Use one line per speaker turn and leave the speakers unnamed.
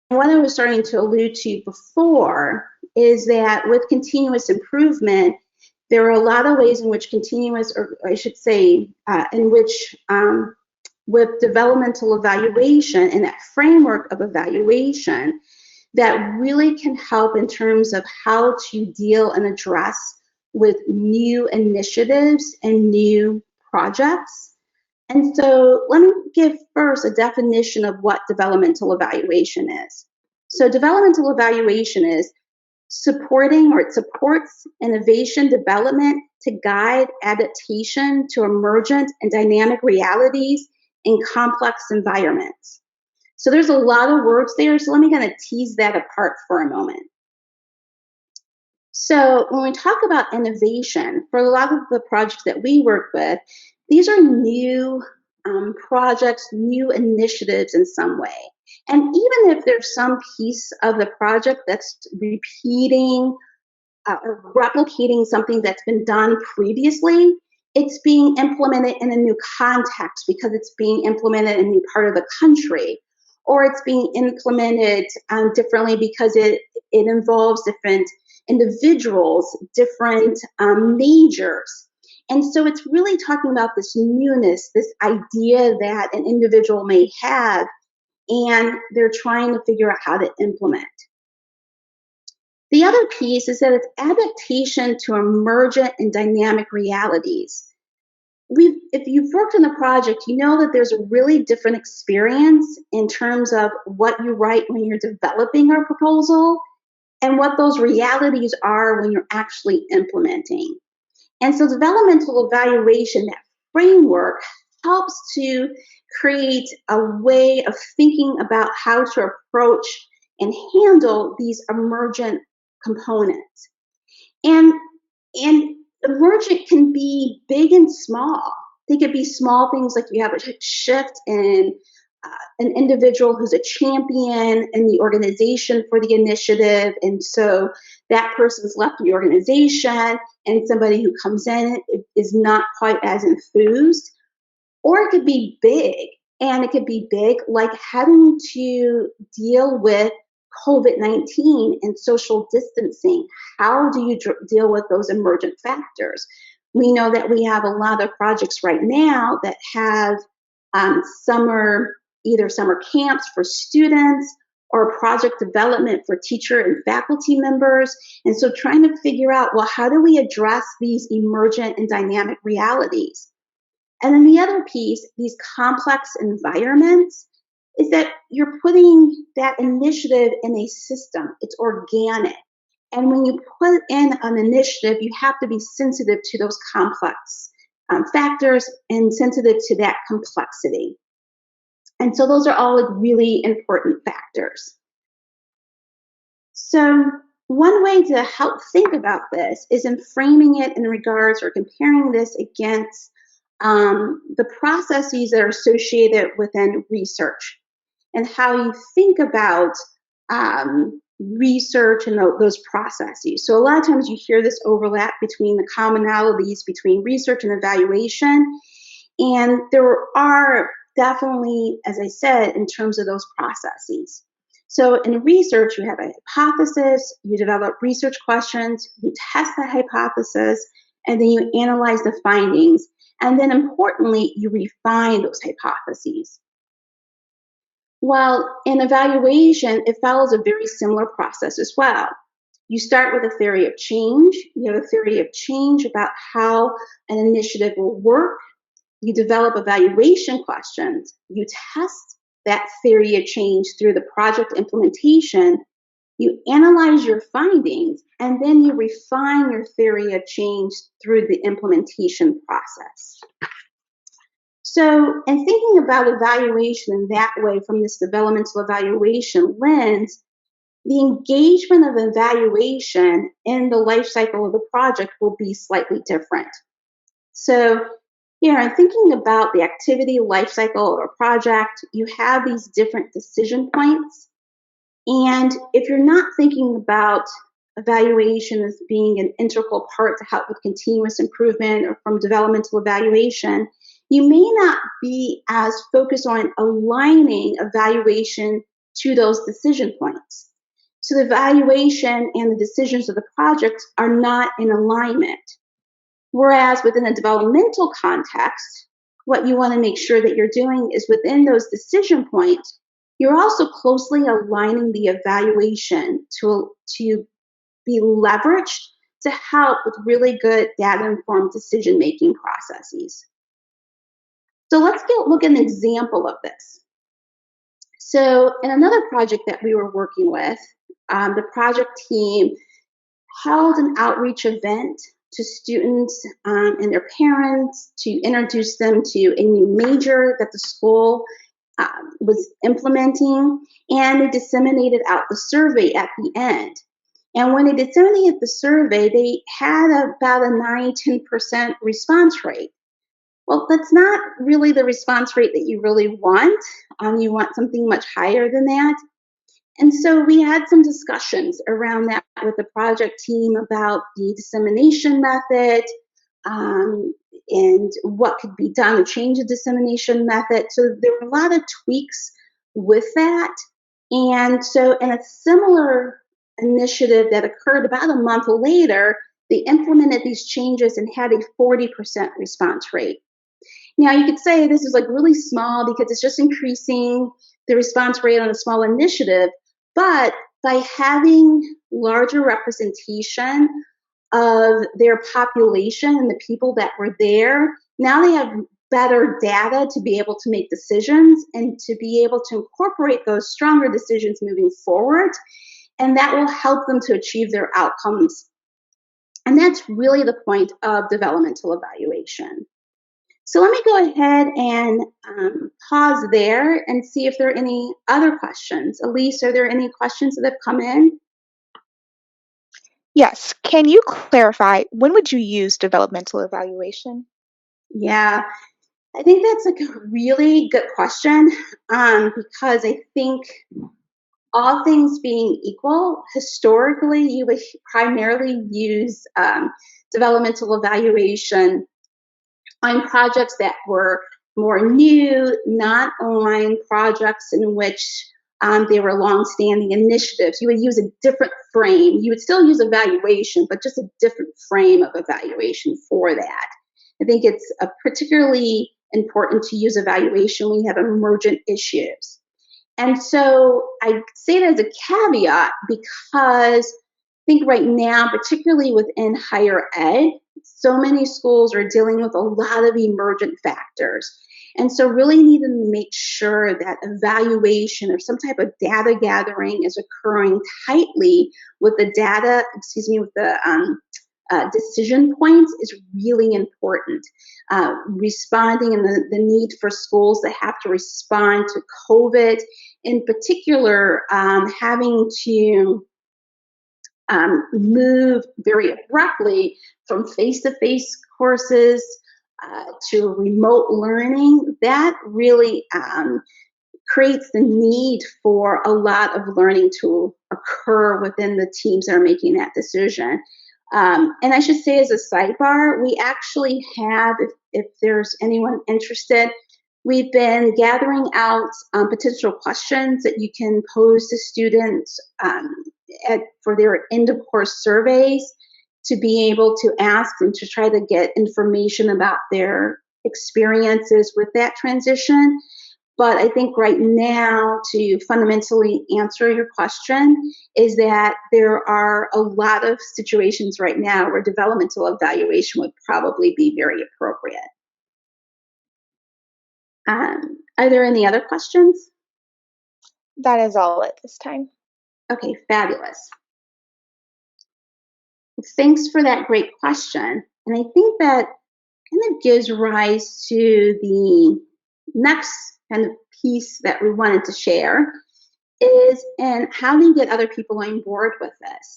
what I was starting to allude to before is that with continuous improvement, there are a lot of ways in which continuous, or I should say, in which with developmental evaluation and that framework of evaluation that really can help in terms of how to deal and address with new initiatives and new projects. And so let me give first a definition of what developmental evaluation is. So developmental evaluation is supporting, or it supports innovation development to guide adaptation to emergent and dynamic realities in complex environments. So there's a lot of words there, so let me kind of tease that apart for a moment. So when we talk about innovation, for a lot of the projects that we work with, these are new projects, new initiatives in some way. And even if there's some piece of the project that's repeating or replicating something that's been done previously, it's being implemented in a new context because it's being implemented in a new part of the country, or it's being implemented differently because it involves different individuals, different majors. And so it's really talking about this newness, this idea that an individual may have, and they're trying to figure out how to implement. The other piece is that it's adaptation to emergent and dynamic realities. If you've worked on a project, you know that there's a really different experience in terms of what you write when you're developing a proposal and what those realities are when you're actually implementing. And so developmental evaluation, that framework, helps to create a way of thinking about how to approach and handle these emergent components. And emergent can be big and small. They could be small things like you have a shift in an individual who's a champion in the organization for the initiative, and so that person's left the organization, and somebody who comes in is not quite as enthused. Or it could be big, and it could be big like having to deal with COVID-19 and social distancing. How do you deal with those emergent factors? We know that we have a lot of projects right now that have either summer camps for students or project development for teacher and faculty members. And so trying to figure out, well, how do we address these emergent and dynamic realities? And then the other piece, these complex environments, is that you're putting that initiative in a system. It's organic. And when you put in an initiative, you have to be sensitive to those complex factors and sensitive to that complexity. And so those are all really important factors. So one way to help think about this is in framing it in regards or comparing this against the processes that are associated within research and how you think about research and those processes. So a lot of times you hear this overlap between the commonalities between research and evaluation, and there are definitely, as I said, in terms of those processes. So in research, you have a hypothesis, you develop research questions, you test the hypothesis, and then you analyze the findings. And then importantly, you refine those hypotheses. Well, in evaluation, it follows a very similar process as well. You start with a theory of change. You have a theory of change about how an initiative will work. You develop evaluation questions. You test that theory of change through the project implementation. You analyze your findings, and then you refine your theory of change through the implementation process. So, in thinking about evaluation in that way from this developmental evaluation lens, the engagement of evaluation in the life cycle of the project will be slightly different. So, here, in thinking about the activity life cycle of a project, you have these different decision points. And if you're not thinking about evaluation as being an integral part to help with continuous improvement or from developmental evaluation, you may not be as focused on aligning evaluation to those decision points. So the evaluation and the decisions of the project are not in alignment. Whereas within a developmental context, what you want to make sure that you're doing is within those decision points, you're also closely aligning the evaluation to be leveraged to help with really good data-informed decision-making processes. So let's look at an example of this. So in another project that we were working with, the project team held an outreach event to students and their parents to introduce them to a new major that the school was implementing, and they disseminated out the survey at the end. And when they disseminated the survey, they had about a 9-10% response rate. Well, that's not really the response rate that you really want. You want something much higher than that. And so we had some discussions around that with the project team about the dissemination method and what could be done to change the dissemination method. So there were a lot of tweaks with that. And so in a similar initiative that occurred about a month later, they implemented these changes and had a 40% response rate. Now, you could say this is like really small because it's just increasing the response rate on a small initiative, but by having larger representation of their population and the people that were there, now they have better data to be able to make decisions and to be able to incorporate those stronger decisions moving forward, and that will help them to achieve their outcomes. And that's really the point of developmental evaluation. So let me go ahead and pause there and see if there are any other questions. Elise, are there any questions that have come in?
Yes. Can you clarify when would you use developmental evaluation?
Yeah, I think that's like a really good question because I think all things being equal, historically, you would primarily use developmental evaluation on projects that were more new, not on projects in which they were long-standing initiatives. You would use a different frame. You would still use evaluation, but just a different frame of evaluation for that. I think it's particularly important to use evaluation when you have emergent issues. And so I say it as a caveat because I think right now, particularly within higher ed, so many schools are dealing with a lot of emergent factors. And so really need to make sure that evaluation or some type of data gathering is occurring tightly with the data, with the decision points is really important. Responding and the need for schools that have to respond to COVID, in particular, having to move very abruptly from face-to-face courses to remote learning, that really creates the need for a lot of learning to occur within the teams that are making that decision. And I should say as a sidebar, we actually have, if there's anyone interested, we've been gathering out potential questions that you can pose to students for their end of course surveys to be able to ask and to try to get information about their experiences with that transition. But I think right now, to fundamentally answer your question, is that there are a lot of situations right now where developmental evaluation would probably be very appropriate. Are there any other questions?
That is all at this time.
Okay, fabulous. Thanks for that great question. And I think that kind of gives rise to the next kind of piece that we wanted to share is, and how do you get other people on board with this?